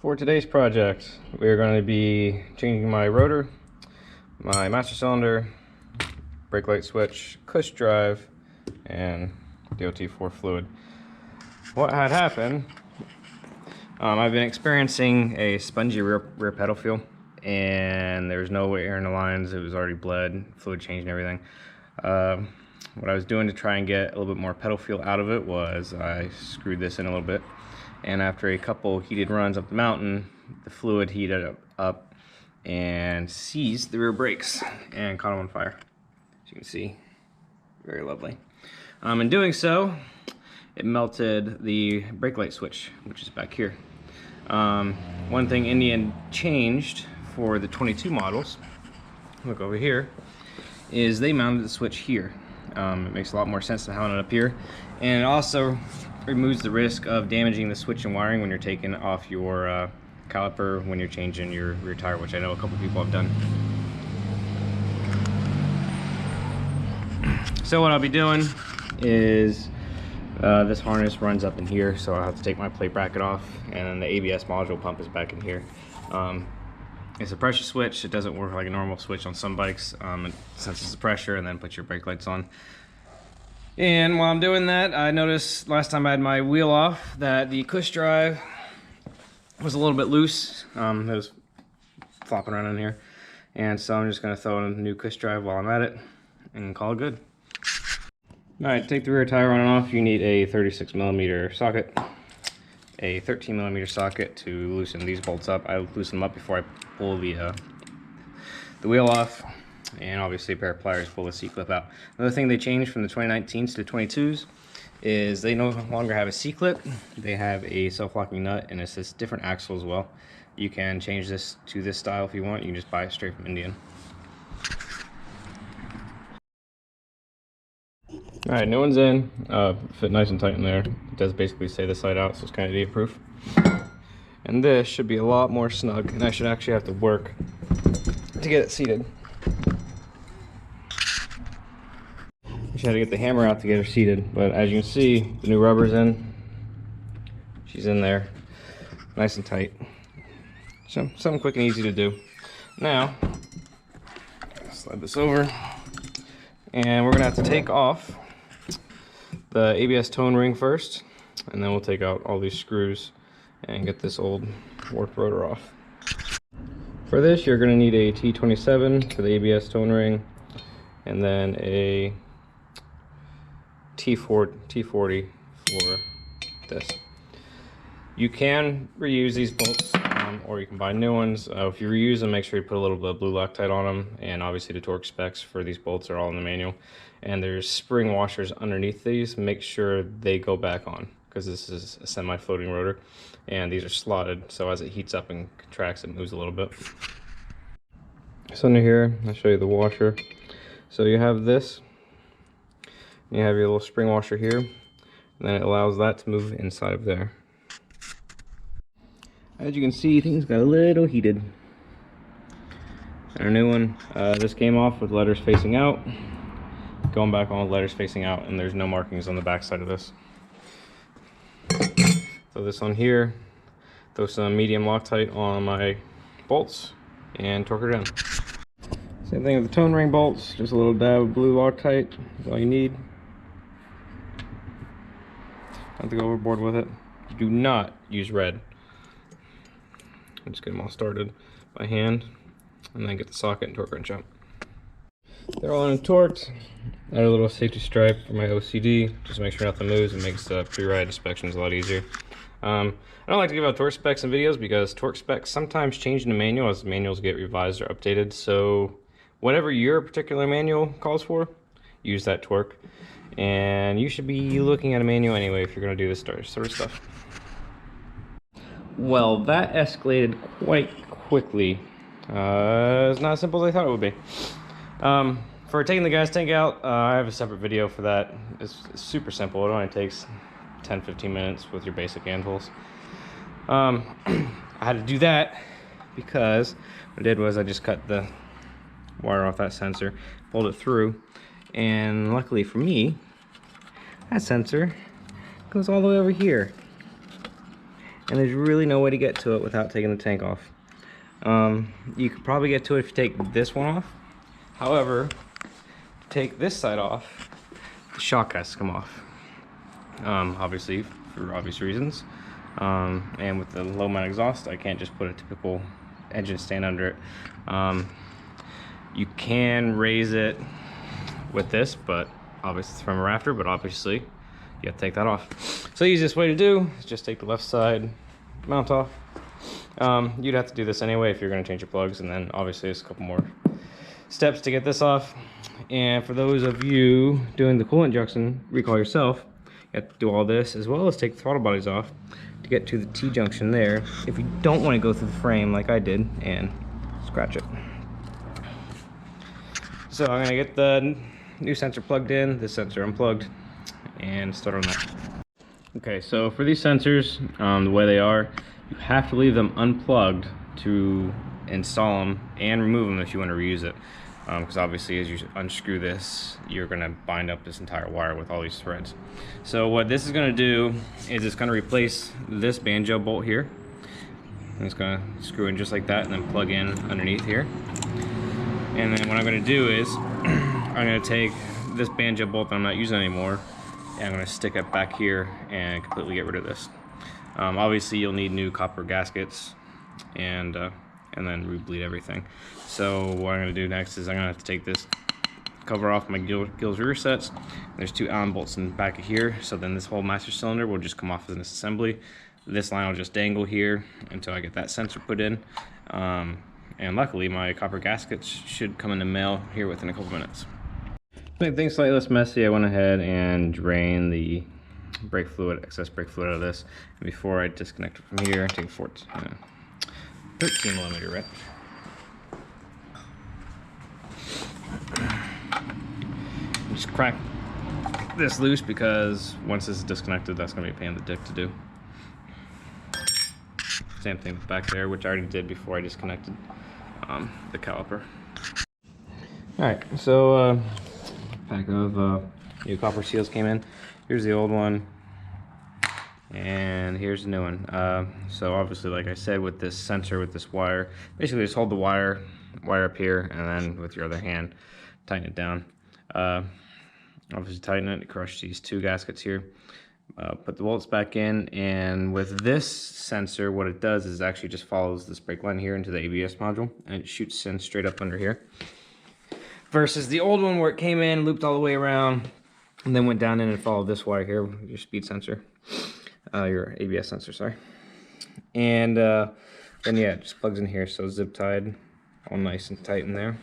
For today's project, we're going to be changing my rotor, my master cylinder, brake light switch, cush drive, and DOT4 fluid. What had happened, I've been experiencing a spongy rear pedal feel, and there's no air in the lines. It was already bled, fluid changed and everything. What I was doing to try and get a little bit more pedal feel out of it was I screwed this in a little bit. And after a couple heated runs up the mountain, the fluid heated up and seized the rear brakes and caught them on fire. As you can see, very lovely. In doing so, it melted the brake light switch, which is back here. One thing Indian changed for the 22 models, look over here, is they mounted the switch here. It makes a lot more sense than having it up here, and it also removes the risk of damaging the switch and wiring when you're taking off your caliper when you're changing your rear tire, which I know a couple people have done. So what I'll be doing is this harness runs up in here, so I'll have to take my plate bracket off, and then the ABS module pump is back in here. It's a pressure switch. It doesn't work like a normal switch on some bikes. It senses the pressure and then puts your brake lights on. And while I'm doing that, I noticed last time I had my wheel off that the cush drive was a little bit loose. It was flopping around in here. And so I'm just going to throw in a new cush drive while I'm at it and call it good. Alright, take the rear tire on and off. You need a 36mm socket, a 13mm socket to loosen these bolts up. I loosen them up before I pull the wheel off. And obviously a pair of pliers pull the C-clip out. Another thing they changed from the 2019s to the 22s is they no longer have a C-clip. They have a self-locking nut, and it's this different axle as well. You can change this to this style if you want. You can just buy it straight from Indian. Alright, new one's in. Fit nice and tight in there. It does basically say the side out, so it's kind of idiot-proof. And this should be a lot more snug, and I should actually have to work to get it seated. She had to get the hammer out to get her seated, but as you can see, the new rubber's in. She's in there, nice and tight. So something quick and easy to do. Now, slide this over, and we're gonna have to take off the ABS tone ring first, and then we'll take out all these screws and get this old warped rotor off. For this, you're gonna need a T27 for the ABS tone ring, and then a T40 for this. You can reuse these bolts, or you can buy new ones. If you reuse them, make sure you put a little bit of blue Loctite on them, and obviously the torque specs for these bolts are all in the manual. And there's spring washers underneath these. Make sure they go back on, because this is a semi-floating rotor, and these are slotted, so as it heats up and contracts, it moves a little bit. So under here, I'll show you the washer. So you have this. You have your little spring washer here, and then it allows that to move inside of there. As you can see, things got a little heated. And our new one, this came off with letters facing out, going back on with letters facing out, and there's no markings on the back side of this. Throw this on here, throw some medium Loctite on my bolts, and torque her down. Same thing with the tone ring bolts, just a little dab of blue Loctite is all you need. Not to go overboard with it. Do not use red. Just get them all started by hand, and then get the socket and torque wrench out. They're all in torqued. Add a little safety stripe for my OCD, just to make sure nothing moves. It makes the pre-ride inspections a lot easier. I don't like to give out torque specs in videos because torque specs sometimes change in the manual as the manuals get revised or updated. So whatever your particular manual calls for, use that torque. And you should be looking at a manual anyway if you're going to do this sort of stuff. Well, that escalated quite quickly. It's not as simple as I thought it would be. For taking the gas tank out, I have a separate video for that. It's super simple. It only takes 10-15 minutes with your basic hand tools. I had to do that because what I did was I just cut the wire off that sensor, pulled it through, and luckily for me, that sensor goes all the way over here. and there's really no way to get to it without taking the tank off. You could probably get to it if you take this one off. However, to take this side off, the shock has to come off. Obviously, for obvious reasons. And with the low mount exhaust, I can't just put a typical engine stand under it. You can raise it with this, but obviously it's from a rafter, but obviously you have to take that off. So the easiest way to do is just take the left side mount off. You'd have to do this anyway if you're going to change your plugs, and then obviously there's a couple more steps to get this off. And for those of you doing the coolant junction recall yourself, you have to do all this as well as take the throttle bodies off to get to the T-junction there if you don't want to go through the frame like I did and scratch it. So I'm going to get the new sensor plugged in, this sensor unplugged, and start on that. Okay, so for these sensors, the way they are, you have to leave them unplugged to install them and remove them if you want to reuse it. Because obviously as you unscrew this, you're going to bind up this entire wire with all these threads. So what this is going to do is it's going to replace this banjo bolt here. And it's going to screw in just like that and then plug in underneath here. And then what I'm going to do is I'm going to take this banjo bolt that I'm not using anymore, and I'm going to stick it back here and completely get rid of this. Obviously you'll need new copper gaskets and then re-bleed everything. So what I'm going to do next is I'm going to have to take this cover off my gills rear sets. There's two Allen bolts in the back of here, so then this whole master cylinder will just come off as an assembly. This line will just dangle here until I get that sensor put in. And luckily my copper gaskets should come in the mail here within a couple minutes. To make things slightly less messy, I went ahead and drained the brake fluid, excess brake fluid out of this. And before I disconnect it from here, take a 13mm wrench. Just crack this loose because once this is disconnected, that's going to be a pain in the dick to do. Same thing back there, which I already did before I disconnected the caliper. Alright, so a pack of new copper seals came in. Here's the old one, and here's the new one. So obviously, like I said, with this sensor, with this wire, basically just hold the wire up here, and then with your other hand, tighten it down. Obviously tighten it, crush these two gaskets here. Put the bolts back in, and with this sensor, what it does is actually just follows this brake line here into the ABS module, and it shoots in straight up under here. Versus the old one where it came in, looped all the way around, and then went down in and followed this wire here, your speed sensor, your ABS sensor, sorry. And then yeah, it just plugs in here, so zip tied, all nice and tight in there.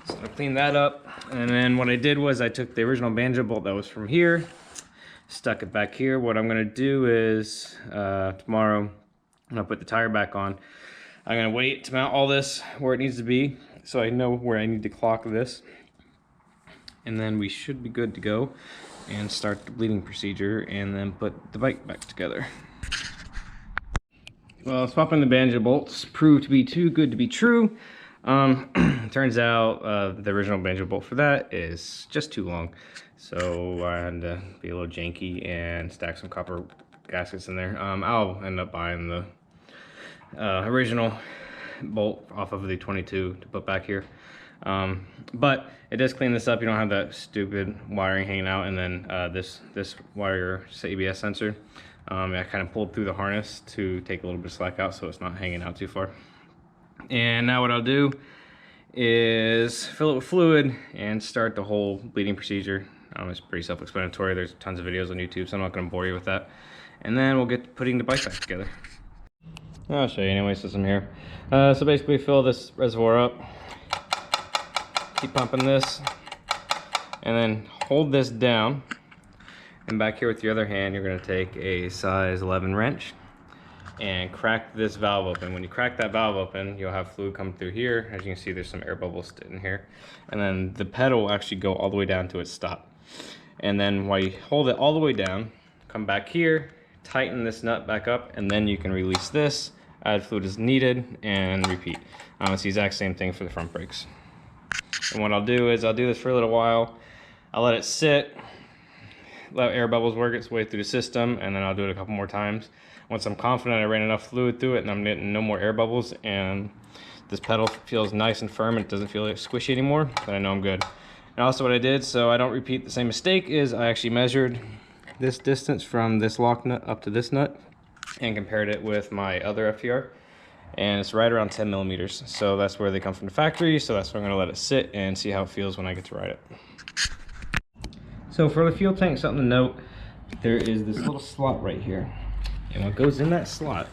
So I cleaned that up, and then what I did was I took the original banjo bolt that was from here, stuck it back here. What I'm going to do is tomorrow I'm going to put the tire back on. I'm going to wait to mount all this where it needs to be so I know where I need to clock this, and then we should be good to go and start the bleeding procedure and then put the bike back together. Well, swapping the banjo bolts proved to be too good to be true. Turns out the original banjo bolt for that is just too long, so I had to be a little janky and stack some copper gaskets in there. I'll end up buying the original bolt off of the 22 to put back here, but it does clean this up. You don't have that stupid wiring hanging out, and then this wire ABS sensor, I kind of pulled through the harness to take a little bit of slack out so it's not hanging out too far. And now what I'll do is fill it with fluid and start the whole bleeding procedure. It's pretty self-explanatory. There's tons of videos on YouTube, so I'm not going to bore you with that. And then we'll get to putting the bike back together. I'll show you anyway, since I'm here. So basically fill this reservoir up, keep pumping this, and then hold this down. And back here with your other hand, you're going to take a size 11 wrench and crack this valve open. When you crack that valve open, you'll have fluid come through here. As you can see, there's some air bubbles in here. And then the pedal will actually go all the way down to its stop. And then while you hold it all the way down, come back here, tighten this nut back up, and then you can release this, add fluid as needed, and repeat. It's the exact same thing for the front brakes. And what I'll do is I'll do this for a little while. I'll let it sit, let air bubbles work its way through the system, and then I'll do it a couple more times. Once I'm confident I ran enough fluid through it and I'm getting no more air bubbles and this pedal feels nice and firm and it doesn't feel like squishy anymore, then I know I'm good. And also what I did, so I don't repeat the same mistake, is I actually measured this distance from this lock nut up to this nut and compared it with my other FTR, and it's right around 10 millimeters. So that's where they come from the factory, so that's where I'm gonna let it sit and see how it feels when I get to ride it. So for the fuel tank, something to note, there is this little slot right here, and what goes in that slot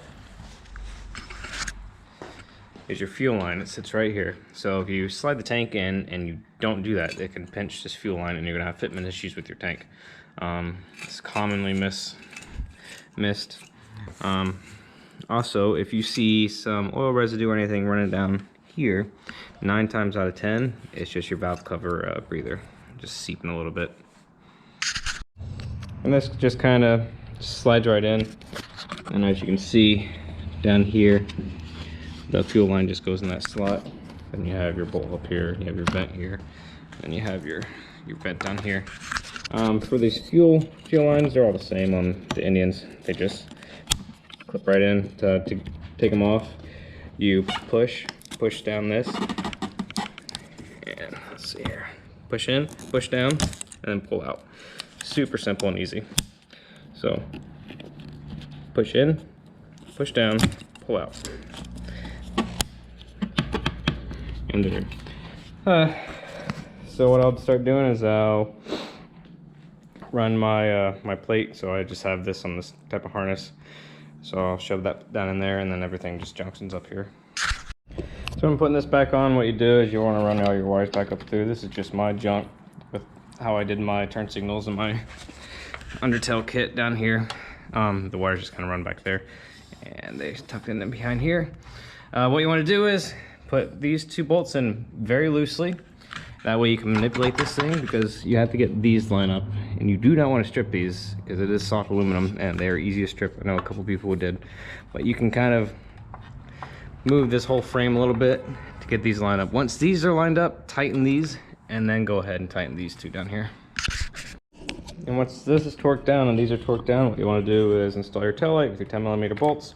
is your fuel line. It sits right here. So if you slide the tank in and you don't do that, it can pinch this fuel line and you're gonna have fitment issues with your tank. It's commonly missed. Also, if you see some oil residue or anything running down here, 9 times out of 10, it's just your valve cover breather just seeping a little bit. And this just kind of slides right in, and as you can see down here, the fuel line just goes in that slot. Then you have your bolt up here, you have your vent here, and you have your vent down here. For these fuel lines, they're all the same on the Indians. They just clip right in. To take them off, you push down this, and let's see here, push in, push down, and then pull out. Super simple and easy. So push in, push down, pull out. And there. So what I'll start doing is I'll run my my plate. So I just have this on this type of harness. So I'll shove that down in there, and then everything just junctions up here. So when I'm putting this back on, what you do is you want to run all your wires back up through. This is just my junk with how I did my turn signals and my undertail kit down here. The wires just kind of run back there, and they tuck in behind here. What you want to do is put these 2 bolts in very loosely. That way you can manipulate this thing, because you have to get these lined up, and you do not want to strip these because it is soft aluminum and they are easy to strip. I know a couple people did, but you can kind of move this whole frame a little bit to get these lined up. Once these are lined up, tighten these, and then go ahead and tighten these 2 down here. And once this is torqued down and these are torqued down, what you want to do is install your taillight with your 10mm bolts,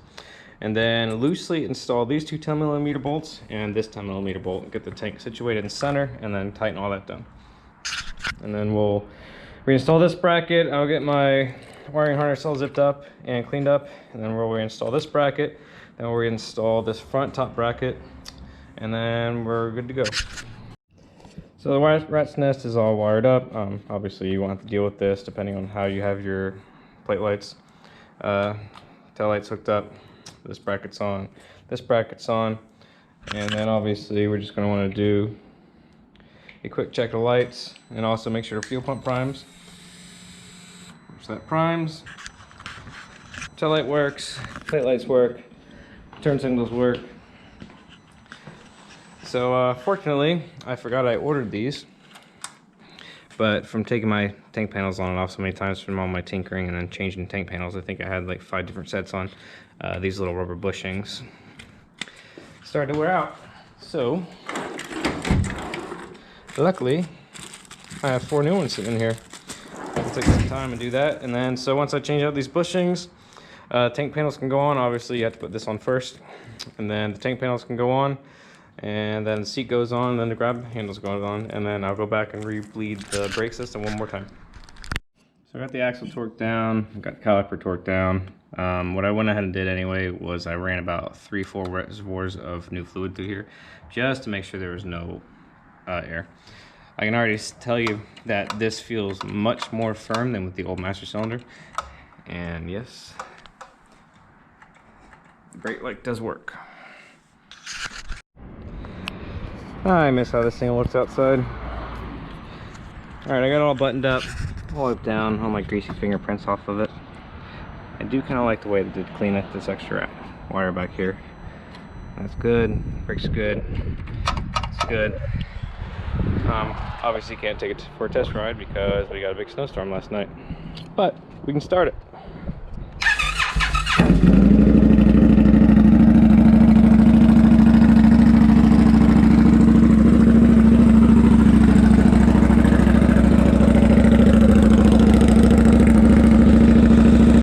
and then loosely install these 2 10mm bolts and this 10mm bolt, and get the tank situated in center, and then tighten all that down. And then we'll reinstall this bracket. I'll get my wiring harness all zipped up and cleaned up, and then we'll reinstall this bracket. Then we'll reinstall this front top bracket, and then we're good to go. So the rat's nest is all wired up. Obviously you won't have to deal with this depending on how you have your plate lights. Tail lights hooked up, this bracket's on, this bracket's on, and then obviously we're just going to want to do a quick check of lights, and also make sure the fuel pump primes. So that primes, tail light works, plate lights work, turn signals work. So fortunately, I forgot I ordered these, but from taking my tank panels on and off so many times from all my tinkering and then changing tank panels, I think I had like 5 different sets on. These little rubber bushings started to wear out. So luckily, I have 4 new ones sitting in here. I'll take some time and do that. And then, so once I change out these bushings, tank panels can go on. Obviously, you have to put this on first, and then the tank panels can go on, and then the seat goes on, then the grab handles go on, and then I'll go back and re-bleed the brake system one more time. So I got the axle torqued down, I got the caliper torqued down. What I went ahead and did anyway was I ran about 3-4 reservoirs of new fluid through here, just to make sure there was no air. I can already tell you that this feels much more firm than with the old master cylinder, and yes, the brake light does work. I miss how this thing looks outside. Alright, I got it all buttoned up, all up down, all my greasy fingerprints off of it. I do kind of like the way they did clean up this extra wire back here. That's good, brake's good, it's good. Obviously can't take it for a test ride because we got a big snowstorm last night, but we can start it.